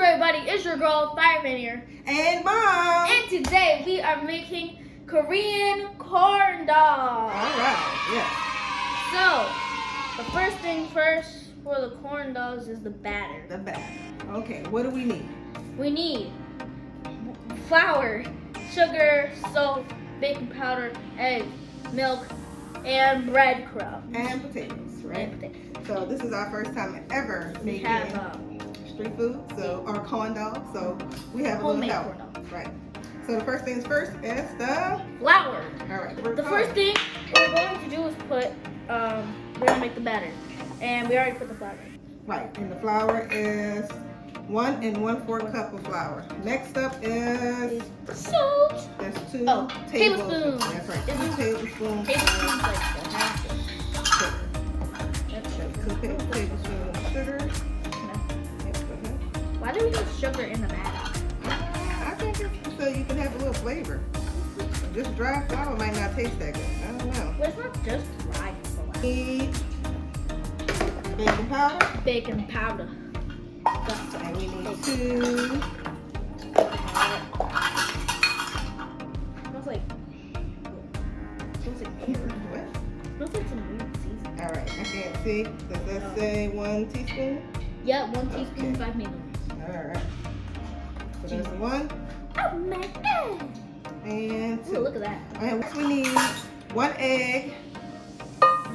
everybody? It's your girl, Fiya Fan here. And Mom. And today we are making Korean corn dogs. Alright, yes. So, the first thing first for the corn dogs is the batter. The batter. Okay, what do we need? We need flour, sugar, salt, baking powder, egg, milk, and breadcrumbs. And potatoes, right? And potatoes. So this is our first time ever We making have street food, so our corn dogs. So we have a little homemade help. corn dogs. Right. So the first things first is the Flour. alright. The first thing we're going to do is put, we're gonna make the batter, and we already put the flour in. Right, and the flour is 1 1/4 cup of flour. Next up is Salt. there's 2 tablespoons. That's right, 2 Isn't- tablespoons. Tablespoons like the half. Sugar. That's sugar. 2 tablespoons of sugar. Yep, okay. Why do we use sugar in the batter? I think it's so you can have a little flavor. Just dry flour might not taste that good. I don't know. Well, it's not just dry flour. Need baking powder. Baking powder. And we need 2. Smells like What? smells like some weird seasoning. All right, I can't see. Does that say 1 teaspoon? Yeah, 1 teaspoon, 5 milliliters. All right. So that's 1 Oh my god! and Ooh, 2. look at that. And we need 1 egg,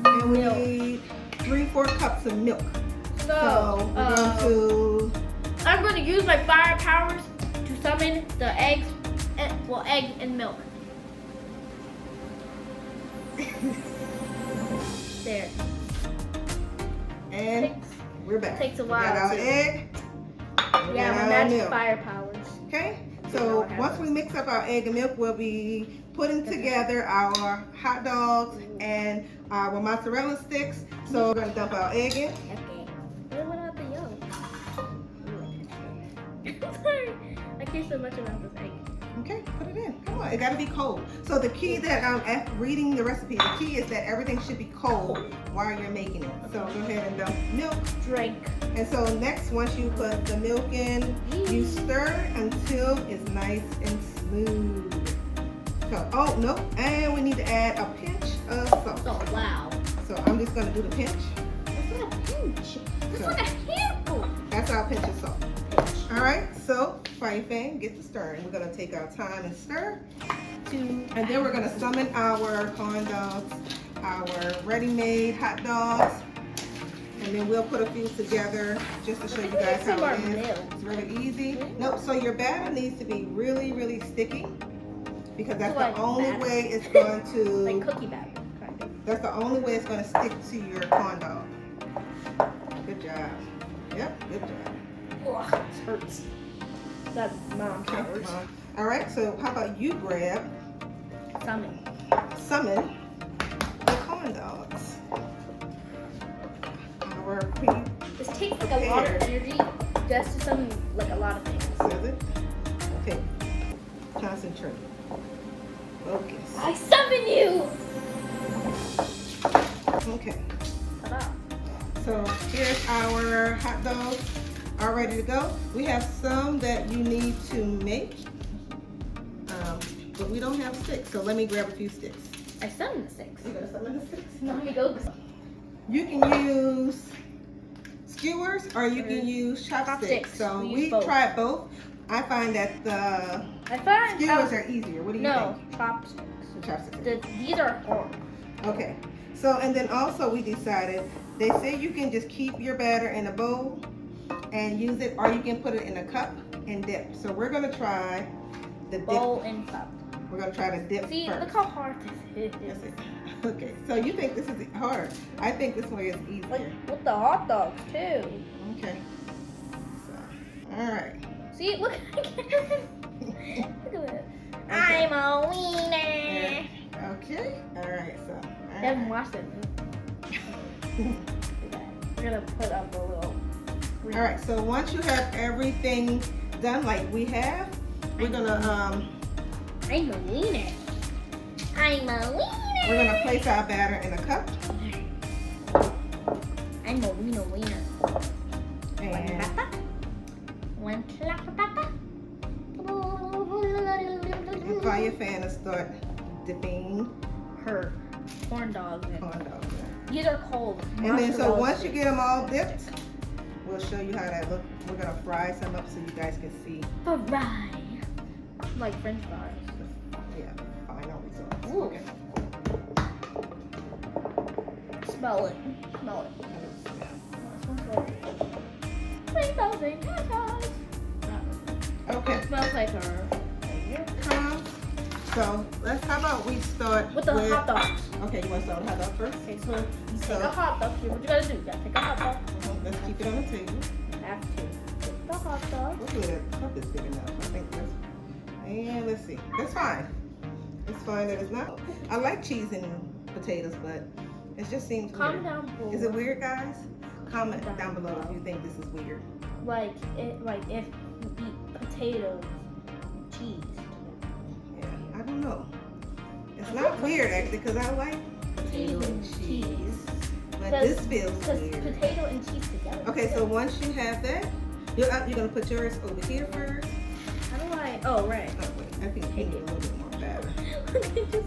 and we Milk. need 3/4 cups of milk. So, we're going to I'm going to use my fire powers to summon the eggs, egg and milk. There. and we're back. takes a We while got our to- egg. We Yeah, got my our magic milk. fire powers. Okay, Now so I have once we mix up our egg and milk, we'll be putting together our hot dogs and our mozzarella sticks. So we're gonna dump our egg in. Okay. What about the yolk? Sorry, I care so much about this egg. Okay, put it in. Come on, it gotta be cold. So the key that after reading the recipe, the key is that everything should be cold while you're making it. So go ahead and dump milk. Drink. And so next, once you put the milk in, you stir until it's nice and smooth. So, oh no, and we need to add a pinch of salt. Oh wow. So I'm just gonna do the pinch. That's not a pinch. That's So- like a handful. That's our pinch of salt. Pinch. All right, so Fiya Fan, get to stirring. We're gonna take our time and stir. And then we're gonna summon our corn dogs, our ready-made hot dogs. And then we'll put a few together just to show you guys how it is. It's really easy. Nope, so your batter needs to be really, really sticky because that's So like the only batter. way it's going Like to, cookie batter. Kind of. that's the only way it's going to stick to your corn dog. Good job. Yep, good job. Ugh, this hurts. That's mom powers. All right, so how about you grab, summon the corn dogs. Our queen, This takes like a lot of energy just to summon like a lot of things. says it. Okay, concentrate. Focus. I summon you! Okay, Ta-da. so here's our hot dogs all ready to go. We have some that you need to make, but we don't have sticks, so let me grab a few sticks. I summon the six. You gonna summon the sticks? Let me go. You can use skewers or you can use chopsticks. Chopsticks. So We use we both. tried both. I find that the I find skewers are easier. What do you no think? chopsticks. The chopsticks. These are hard. Okay. So and then also we decided they say you can just keep your batter in a bowl and use it, or you can put it in a cup and dip. So we're gonna try the dip. Bowl and cup. We're gonna try the dip See, first. look how hard this Yes, is. it- Okay. So you think this is hard? I think this way is easier. Like with the hot dogs too. Okay. So, all right. See, look. Look at it. I'm a wiener. Okay. All right. So. I haven't watched it. We're gonna put up a little. All right. So once you have everything done like we have, we're gonna I'm a wiener. I'm a wiener. we're gonna place our batter in a cup. I'm a wiener. And One clap. And Fiya Fan will start dipping Her corn dogs in. corn dogs. These are cold. And then, so mozzarella once you sticks. get them all dipped, we'll show you how that look. We're gonna fry some up so you guys can see. Fry. Like French fries. Yeah, final results. Ooh. Okay. Smell it. Smell it. Okay. It smells like her. So how about we start With the hot dogs. Okay, you want to start with hot dog first? Okay, so you take a hot dog. Here, what you gotta do? You gotta take a hot dog. Let's keep it on the table. You have to take the hot dog. Hopefully that cup is big enough. I think that's. And let's see. That's fine. It's fine that it's not. I like cheese and potatoes, but it just seems Comment weird. down below. Is it weird, guys? Comment down below if you think this is weird. Like if you eat potatoes, cheese. Yeah, I don't know. It's not weird actually, because I like potato and cheese. But this feels weird. Potato and cheese together. Okay, so once you have that, you're gonna put yours over here first. How do I? Oh, right. Oh wait, I think you need a little bit more batter.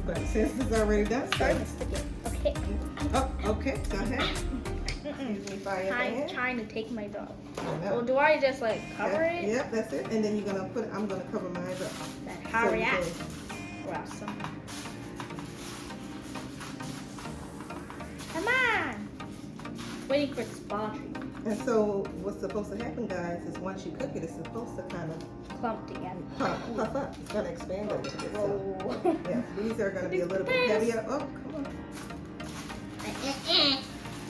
But since it's already done, Starting to stick it. Okay. Oh, okay, go ahead. Excuse me, Fiya Fan. Trying to take my dog. I Well, know. do I just like cover it? Yep, that's it. And then you're gonna put. I'm gonna cover mine up. Then So hurry you up. can- Awesome. Come on. Waiting for the spa treat. And so what's supposed to happen, guys, is once you cook it, it's supposed to kind of Clump together. puff up. It's gonna expand a little bit. So, Whoa. yeah, these are gonna be a little bit heavier. Oh, come on.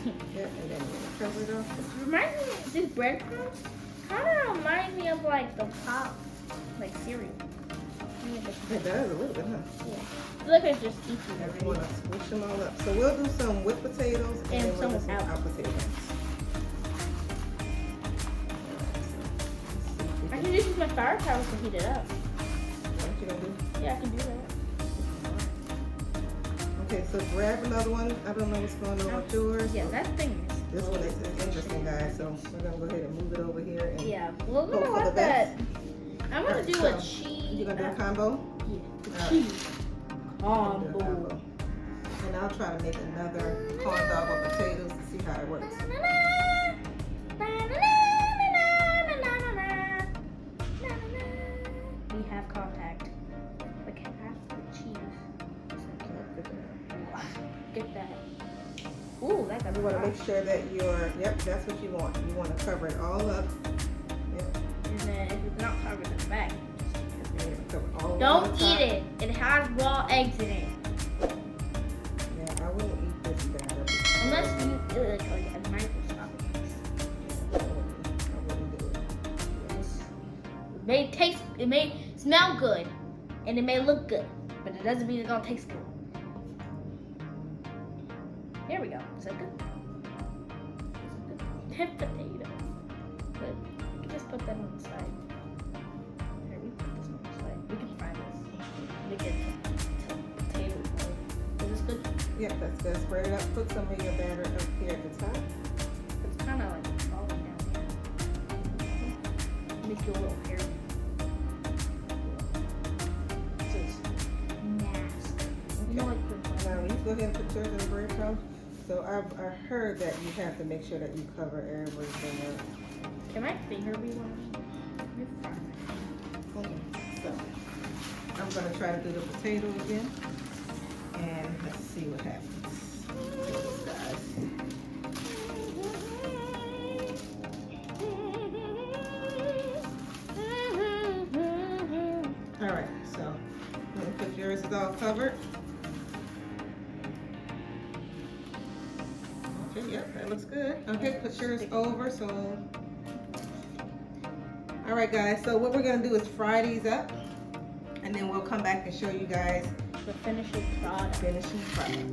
Yep, and then you're gonna cover it off. Reminds me, these breadcrumbs kind of remind me of like the pop, like cereal. It does a little bit, huh? Yeah. Look, it's just eating I everything. want to squish them all up. So we'll do some with potatoes and then we'll some do some without. without potatoes. I can just use my fire power to heat it up. What you gonna do? Yeah, I can do that. Okay, so grab another one. I don't know what's going on with yours. Yeah, that thing is. This one is interesting, guys. So we're gonna go ahead and move it over here. And Yeah, we're hope gonna for the let that. best. I'm gonna Alright, do so a cheese. You're gonna do a combo? Yeah, Alright. cheese I'll do a combo. And I'll try to make another corn dog with potatoes to see how it works. We have contact. Like half the cheese. Get that. Ooh, that got You want to make sure that yep, that's what you want. You want to cover it all up. Yep. And then if it's not covered in the back, And you're gonna cover all don't on the eat top. it. It has raw eggs in it. Yeah, I wouldn't eat this batter. Unless you eat it like a microscopic piece. I wouldn't do it. Yes. It may taste, it may smell good, and it may look good, but it doesn't mean it's gonna taste good. Here we go. Is that good? Hemp potato. Good. We can just put that on the side. Here, we put this on the side. We can fry this. Make it potato. Is this good? Yep, that's good. Spread it up. Put some of your batter up here at the top. It's kind of like falling down here. Make you a little hair. This is nasty. You know, like the Now, you go ahead and put yours in the breadcrumb. So I heard that you have to make sure that you cover everything up. Can my finger be one? You're fine. Okay, so I'm gonna try to do the potato again, and let's see what happens. All right, so if yours is all covered. Okay, yep, that looks good. Okay, put yours over. So, all right, guys. So what we're gonna do is fry these up, and then we'll come back and show you guys The finishing product. finishing product.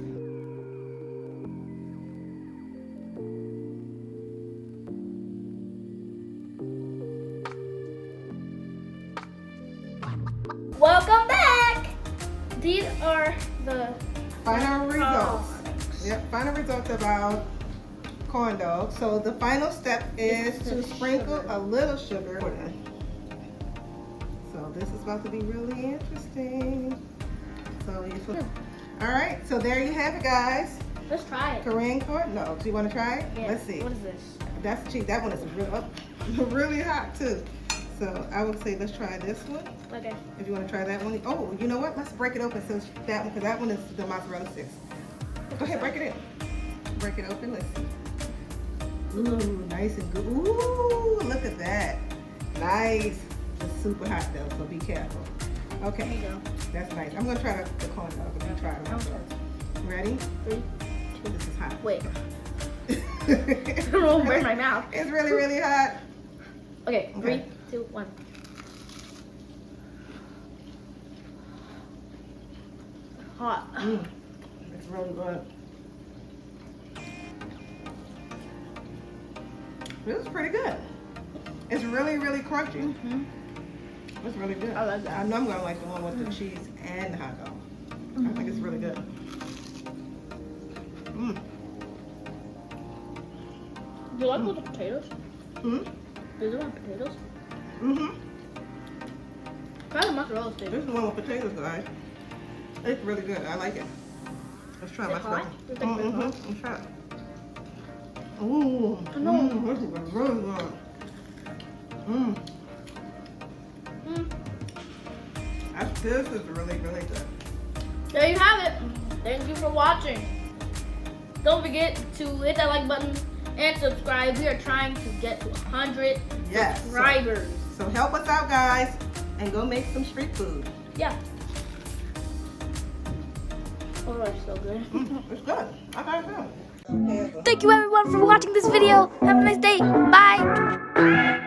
Welcome back! These are the Final results. products. Yep, final results of our corn dog. So the final step is It's to the sprinkle sugar. a little sugar. So this is about to be really interesting. So you flip. All right, so there you have it, guys. Let's try it. Korean corn. No, do you want to try it? Yeah. Let's see. What is this? That's cheap. That one is really hot too. So I would say let's try this one. Okay. If you want to try that one. Oh, you know what? Let's break it open since that one, because that one is the mozzarella sticks. Go ahead, break it in. Break it open. Let's see. Ooh, nice and good. Ooh, look at that. Nice. It's super hot though, so be careful. Okay. There you go. That's nice. I'm gonna try the corn dog. Let me try it out first. Ready? 3, 2. This is hot. Wait. I don't know where's my mouth. It's really hot. Okay. 3, 2, 1. Hot. It's really good. This is pretty good. It's really crunchy. It's really good. I like that. I know I'm gonna like the one with the cheese and the hot dog. I think it's really good. Do you like all the potatoes? Do you want potatoes? Try the mozzarella stick. This is the one with potatoes, guys. It's really good. I like it. Let's try Is my it hot? stuff. Is it hot? Let's try it. Ooh. No. This is really good. This is really good. There you have it. Thank you for watching. Don't forget to hit that like button and subscribe. We are trying to get to 100 Yes. subscribers. So help us out, guys, and go make some street food. Yeah. Oh, that's so good. It's good. I thought it was good. Thank you everyone for watching this video. Have a nice day. Bye.